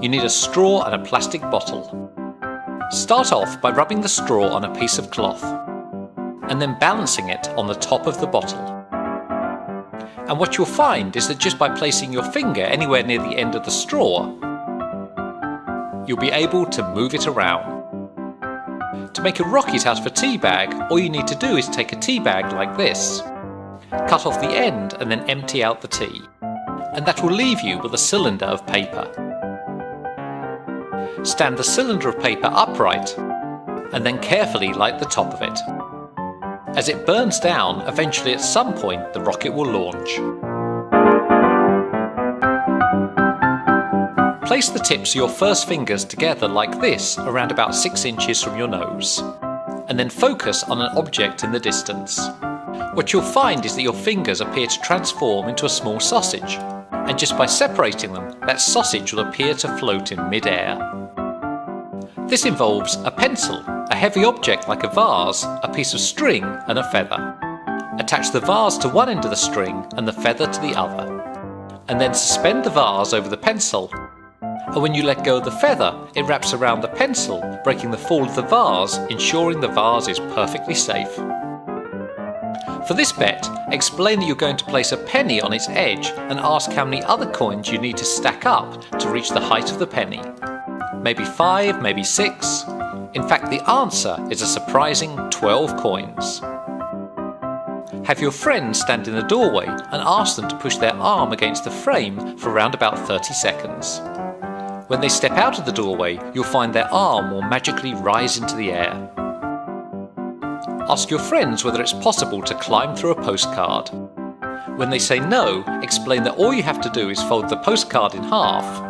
you need a straw and a plastic bottle. Start off by rubbing the straw on a piece of cloth and then balancing it on the top of the bottle. And what you'll find is that just by placing your finger anywhere near the end of the straw, you'll be able to move it around. To make a rocket out of a tea bag, all you need to do is take a tea bag like this, cut off the end and then empty out the tea, and that will leave you with a cylinder of paper. Stand the cylinder of paper upright and then carefully light the top of it. As it burns down, eventually at some point the rocket will launch. Place the tips of your first fingers together like this, around about 6 inches from your nose, and then focus on an object in the distance. What you'll find is that your fingers appear to transform into a small sausage, and just by separating them, that sausage will appear to float in mid-air. This involves a pencil, a heavy object like a vase, a piece of string and a feather. Attach the vase to one end of the string and the feather to the other, and then suspend the vase over the pencil, and when you let go of the feather, it wraps around the pencil, breaking the fall of the vase, ensuring the vase is perfectly safe. For this bet, explain that you're going to place a penny on its edge and ask how many other coins you need to stack up to reach the height of the penny. Maybe 5, maybe 6. In fact, the answer is a surprising 12 coins. Have your friends stand in the doorway and ask them to push their arm against the frame for around about 30 seconds. When they step out of the doorway, you'll find their arm will magically rise into the air. Ask your friends whether it's possible to climb through a postcard. When they say no, explain that all you have to do is fold the postcard in half,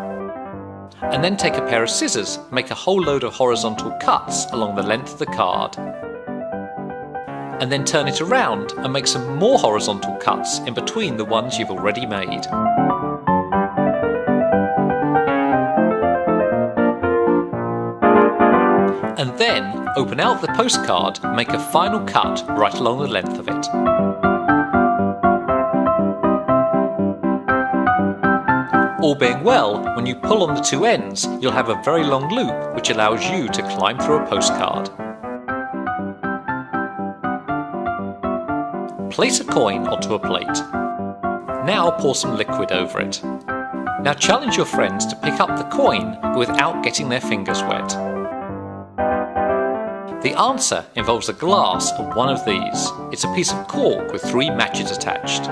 and then take a pair of scissors, make a whole load of horizontal cuts along the length of the card, and then turn it around and make some more horizontal cuts in between the ones you've already made. And then open out the postcard and make a final cut right along the length of it. All being well, when you pull on the two ends, you'll have a very long loop which allows you to climb through a postcard. Place a coin onto a plate. Now pour some liquid over it. Now challenge your friends to pick up the coin without getting their fingers wet. The answer involves a glass of one of these. It's a piece of cork with 3 matches attached.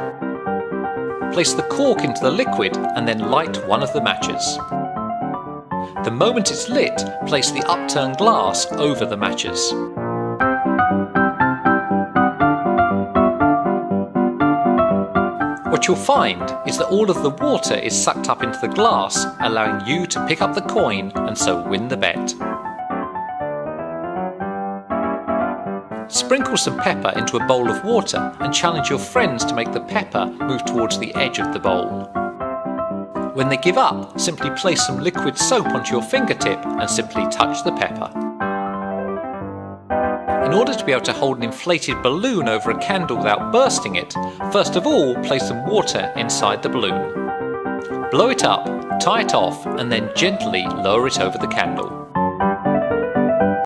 Place the cork into the liquid and then light one of the matches. The moment it's lit, place the upturned glass over the matches. What you'll find is that all of the water is sucked up into the glass, allowing you to pick up the coin and so win the bet. Sprinkle some pepper into a bowl of water and challenge your friends to make the pepper move towards the edge of the bowl. When they give up, simply place some liquid soap onto your fingertip and simply touch the pepper. In order to be able to hold an inflated balloon over a candle without bursting it, first of all place some water inside the balloon. Blow it up, tie it off, and then gently lower it over the candle.